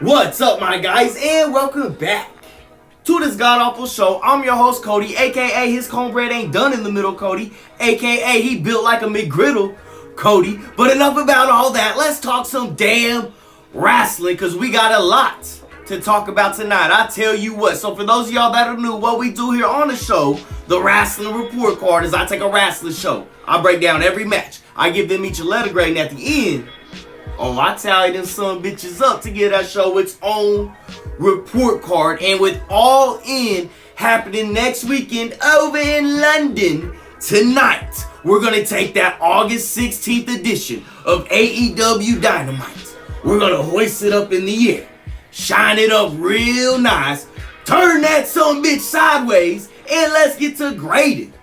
What's up, my guys, and welcome back to this god-awful show. I'm your host, Cody, aka his cornbread ain't done in the middle, Cody, aka he built like a McGriddle, Cody. But enough about all that. Let's talk some damn wrestling, because we got a lot to talk about tonight. I tell you what. So for those of y'all that are new, what we do here on the show, the Wrestling Report Card, is I take a wrestling show. I break down every match. I give them each a letter grade, and at the end, I tally them some bitches up to get that show its own report card. And with All In happening next weekend over in London, tonight we're going to take that August 16th edition of AEW Dynamite. We're going to hoist it up in the air, shine it up real nice, turn that some bitch sideways, and let's get to grading,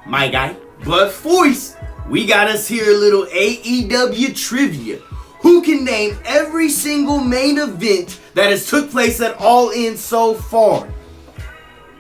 my guy. But first, we got us here a little AEW trivia. Who can name every single main event that has took place at All In so far?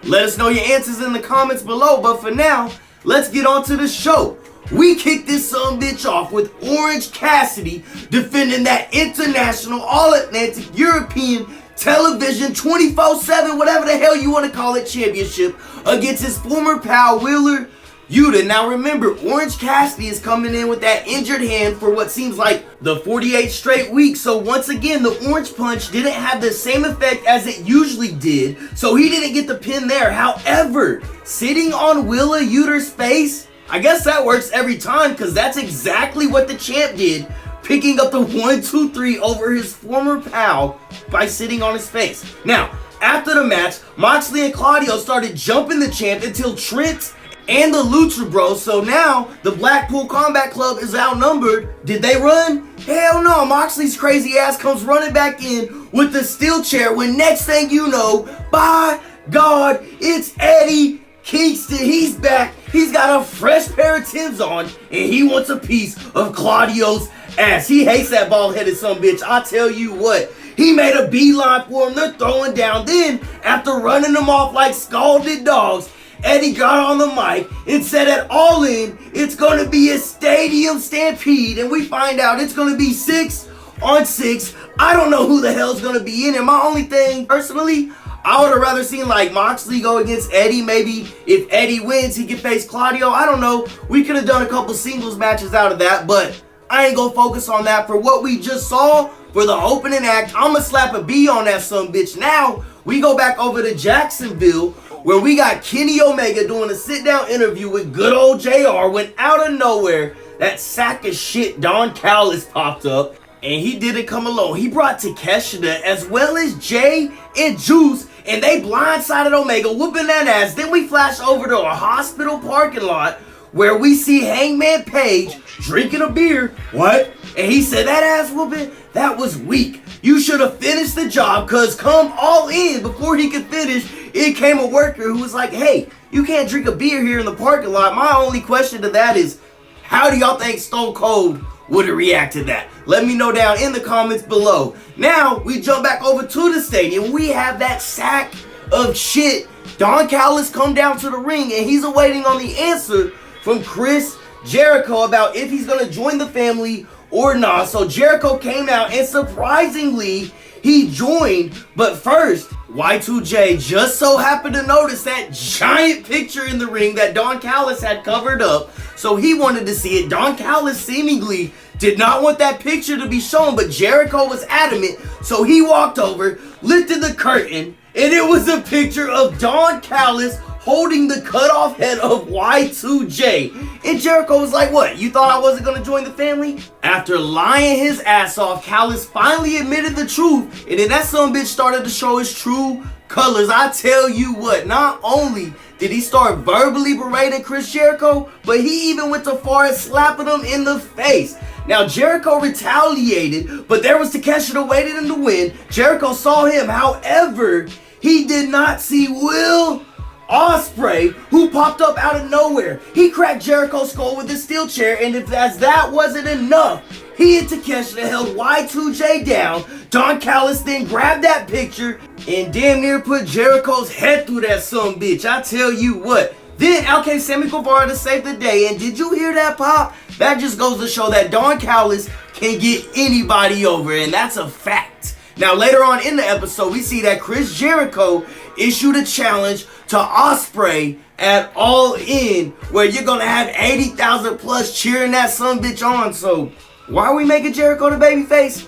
Let us know your answers in the comments below, but for now, let's get on to the show. We kick this sumbitch off with Orange Cassidy defending that international, all-Atlantic, European television 24/7, whatever the hell you want to call it, championship against his former pal Wheeler Yuta. Now remember, Orange Cassidy is coming in with that injured hand for what seems like the 48 straight weeks. So once again, the Orange Punch didn't have the same effect as it usually did. So he didn't get the pin there. However, sitting on Wheeler Yuta's face, I guess that works every time, because that's exactly what the champ did, picking up the 1-2-3 over his former pal by sitting on his face. Now, after the match, Moxley and Claudio started jumping the champ until Trent and the Lucha Bros. So now the Blackpool Combat Club is outnumbered. Did they run? Hell no. Moxley's crazy ass comes running back in with the steel chair when next thing you know, by God, it's Eddie Kingston. He's back. He's got a fresh pair of Timbs on, and he wants a piece of Claudio's ass. He hates that bald-headed sumbitch. I tell you what. He made a beeline for him. They're throwing down. Then, after running them off like scalded dogs, Eddie got on the mic and said at All In, it's going to be a stadium stampede. And we find out it's going to be 6-on-6. I don't know who the hell's going to be in it. My only thing, personally, I would have rather seen like Moxley go against Eddie. Maybe if Eddie wins, he can face Claudio. I don't know. We could have done a couple singles matches out of that, but I ain't going to focus on that. For what we just saw for the opening act, I'm going to slap a B on that sumbitch. Now, we go back over to Jacksonville, where we got Kenny Omega doing a sit-down interview with good old JR, when out of nowhere, that sack of shit Don Callis popped up, and he didn't come alone. He brought Takeshita as well as Jay and Juice, and they blindsided Omega, whooping that ass. Then we flash over to a hospital parking lot, where we see Hangman Page drinking a beer. What? And he said, that ass whooping, that was weak. You should have finished the job, because come All In, before he could finish, it came a worker who was like, hey, you can't drink a beer here in the parking lot. My only question to that is, how do y'all think Stone Cold would have reacted to that? Let me know down in the comments below. Now, we jump back over to the stadium. We have that sack of shit. Don Callis come down to the ring, and he's awaiting on the answer from Chris Jericho about if he's going to join the family or not. So Jericho came out, and surprisingly, he joined. But first, Y2J just so happened to notice that giant picture in the ring that Don Callis had covered up, so he wanted to see it. Don Callis seemingly did not want that picture to be shown, but Jericho was adamant, so he walked over, lifted the curtain, and it was a picture of Don Callis holding the cut off head of Y2J. And Jericho was like, what, you thought I wasn't going to join the family? After lying his ass off, Callis finally admitted the truth, and then that sumbitch started to show his true colors. I tell you what, not only did he start verbally berating Chris Jericho, but he even went so far as slapping him in the face. Now, Jericho retaliated, but there was Takeshita waiting in the win. Jericho saw him. However, he did not see Will Ospreay, who popped up out of nowhere. He cracked Jericho's skull with his steel chair, and if as that wasn't enough, he and Takeshita held Y2J down. Don Callis then grabbed that picture and damn near put Jericho's head through that sumbitch. I tell you what. Then out came Sammy Guevara to save the day, and did you hear that pop? That just goes to show that Don Callis can get anybody over, and that's a fact. Now later on in the episode, we see that Chris Jericho issued a challenge to Ospreay at All In, where you're gonna have 80,000 plus cheering that sumbitch on. So why are we making Jericho the babyface?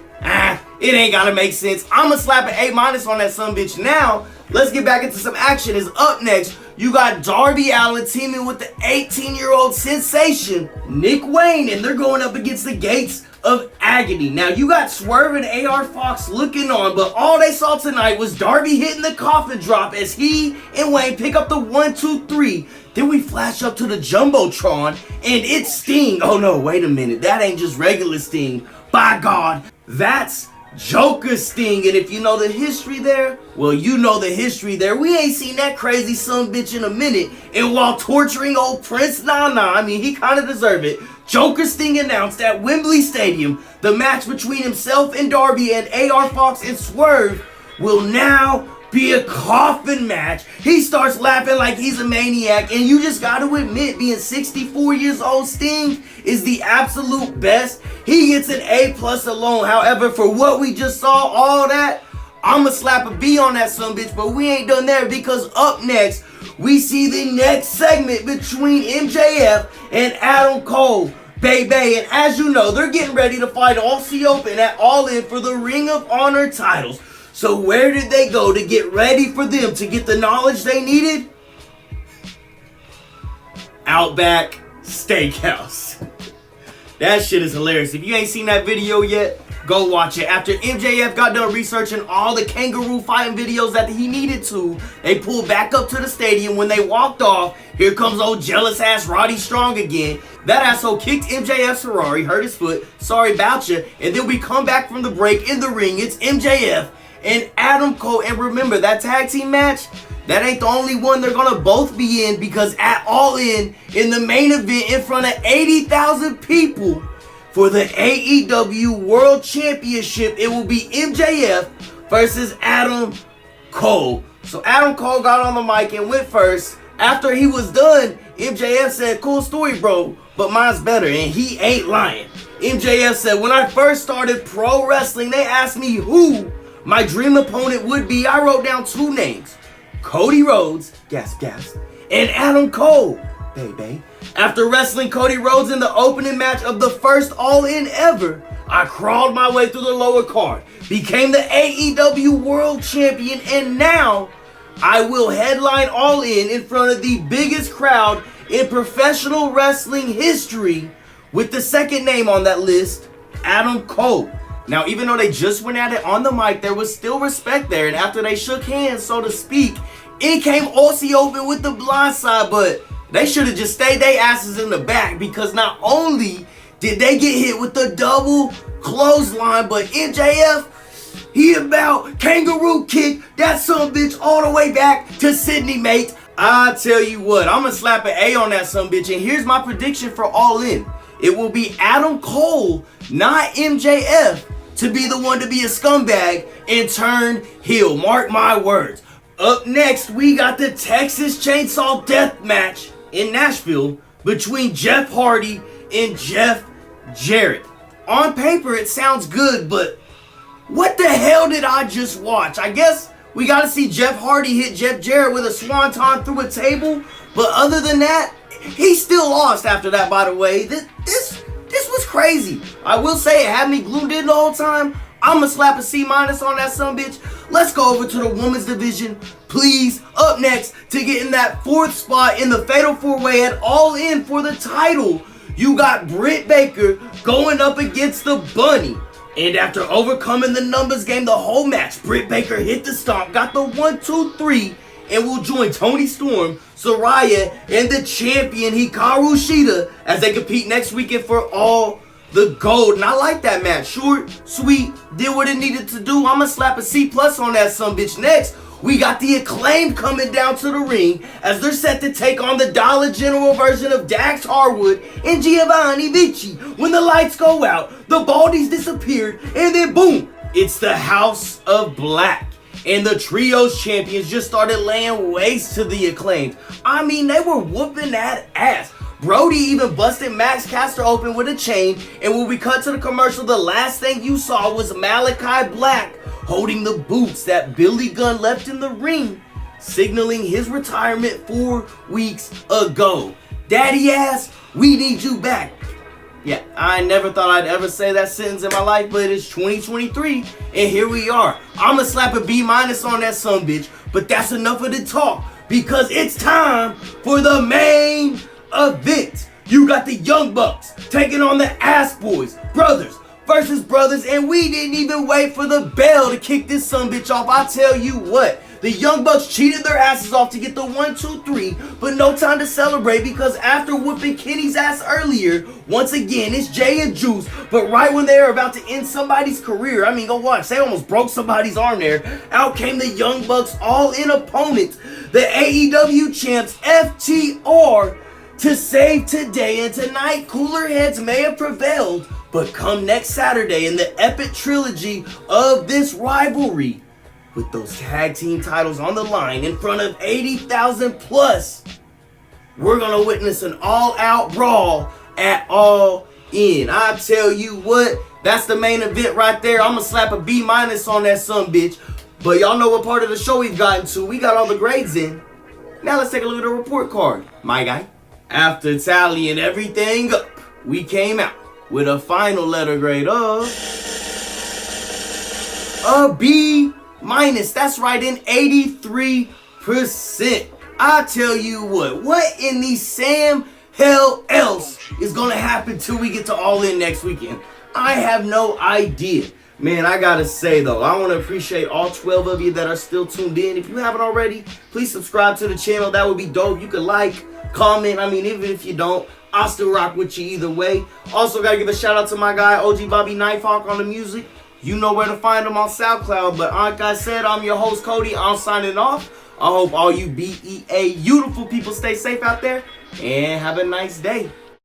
It ain't gotta make sense. I'ma slap an A- on that sumbitch. Now let's get back into some action. Is up next, you got Darby Allin teaming with the 18-year-old sensation Nick Wayne, and they're going up against the Gates of Agony. Now you got Swerve and AR Fox looking on, but all they saw tonight was Darby hitting the coffin drop as he and Wayne pick up the 1, 2, 3. Then we flash up to the Jumbotron, and it's Sting. Oh no, wait a minute, that ain't just regular Sting. By God, that's Joker Sting. And if you know the history there, well, you know the history there. We ain't seen that crazy sumbitch in a minute. And while torturing old Prince Nana, I mean, he kind of deserved it, Joker Sting announced at Wembley Stadium the match between himself and Darby and AR Fox and Swerve will now be a coffin match. He starts laughing like he's a maniac, and you just got to admit, being 64 years old, Sting is the absolute best. He gets an A+ alone. However, for what we just saw, all that, I'ma slap a B on that sumbitch, but we ain't done there, because up next, we see the next segment between MJF and Adam Cole, baby. And as you know, they're getting ready to fight Aussie Open at All In for the Ring of Honor titles. So where did they go to get ready for them to get the knowledge they needed? Outback Steakhouse. That shit is hilarious. If you ain't seen that video yet, go watch it. After MJF got done researching all the kangaroo fighting videos that he needed to, they pulled back up to the stadium. When they walked off, here comes old jealous ass Roddy Strong again. That asshole kicked MJF's Ferrari, hurt his foot, sorry about you. And then we come back from the break in the ring. It's MJF and Adam Cole. And remember, that tag team match, that ain't the only one they're gonna both be in, because at All In the main event in front of 80,000 people for the AEW World Championship, it will be MJF versus Adam Cole. So Adam Cole got on the mic and went first. After he was done, MJF said, "Cool story, bro, but mine's better," and he ain't lying. MJF said, "When I first started pro wrestling, they asked me who my dream opponent would be. I wrote down 2 names. Cody Rhodes, gasp, gasp, and Adam Cole, baby. After wrestling Cody Rhodes in the opening match of the first All In ever, I crawled my way through the lower card, became the AEW World Champion, and now I will headline All In front of the biggest crowd in professional wrestling history with the second name on that list, Adam Cole." Now, even though they just went at it on the mic, there was still respect there. And after they shook hands, so to speak, in came Aussie Open with the blindside. But they should have just stayed their asses in the back, because not only did they get hit with the double clothesline, but MJF, he about kangaroo kick that sumbitch all the way back to Sydney, mate. I tell you what, I'm going to slap an A on that sumbitch. And here's my prediction for All In. It will be Adam Cole, not MJF, to be the one to be a scumbag and turn heel. Mark my words. Up next, we got the Texas Chainsaw Death match in Nashville between Jeff Hardy and Jeff Jarrett. On paper, it sounds good, but what the hell did I just watch? I guess we got to see Jeff Hardy hit Jeff Jarrett with a swanton through a table, but other than that, he still lost after that, by the way. This was crazy. I will say it had me glued in the whole time. I'ma slap a C- on that sumbitch. Let's go over to the women's division, please. Up next, to get in that 4th spot in the Fatal 4-Way at All In for the title, you got Britt Baker going up against the Bunny. And after overcoming the numbers game the whole match, Britt Baker hit the stomp, got the 1, 2, 3, and will join Toni Storm, Saraya, and the champion Hikaru Shida as they compete next weekend for all the gold. And I like that match. Short, sweet, did what it needed to do. I'ma slap a C+ on that sumbitch. Next, we got the Acclaimed coming down to the ring as they're set to take on the Dollar General version of Dax Harwood and Giovanni Vinci. When the lights go out, the Baldies disappeared, and then boom, it's the House of Black. And the Trios champions just started laying waste to the Acclaimed. I mean, they were whooping that ass. Brody even busted Max Caster open with a chain, and when we cut to the commercial, the last thing you saw was Malachi Black holding the boots that Billy Gunn left in the ring, signaling his retirement 4 weeks ago. Daddy ass, we need you back. Yeah, I never thought I'd ever say that sentence in my life, but it's 2023, and here we are. I'ma slap a B- on that sumbitch, but that's enough of the talk, because it's time for the main event. You got the Young Bucks taking on the Ass Boys, brothers versus brothers, and we didn't even wait for the bell to kick this sumbitch off. I tell you what, the Young Bucks cheated their asses off to get the 1, 2, 3, but no time to celebrate, because after whooping Kenny's ass earlier, once again, it's Jay and Juice, but right when they were about to end somebody's career, I mean, go watch, they almost broke somebody's arm there, out came the Young Bucks all-in opponent, the AEW champs, FTR, to save today and tonight. Cooler heads may have prevailed, but come next Saturday in the epic trilogy of this rivalry, with those tag team titles on the line in front of 80,000 plus, we're gonna witness an all-out brawl at All In. I tell you what, that's the main event right there. I'm gonna slap a B- on that sumbitch. But y'all know what part of the show we've gotten to. We got all the grades in. Now let's take a look at the report card, my guy. After tallying everything up, we came out with a final letter grade of a B-. That's right, in 83%. I tell you what in the Sam hell else is gonna happen till we get to All In next weekend? I have no idea. Man, I gotta say though, I want to appreciate all 12 of you that are still tuned in. If you haven't already, please subscribe to the channel. That would be dope. You could like, comment. I mean, even if you don't, I'll still rock with you either way. Also, gotta give a shout out to my guy, OG Bobby Knifehawk, on the music. You know where to find him on SoundCloud. But like I said, I'm your host, Cody. I'm signing off. I hope all you BEA beautiful people stay safe out there and have a nice day.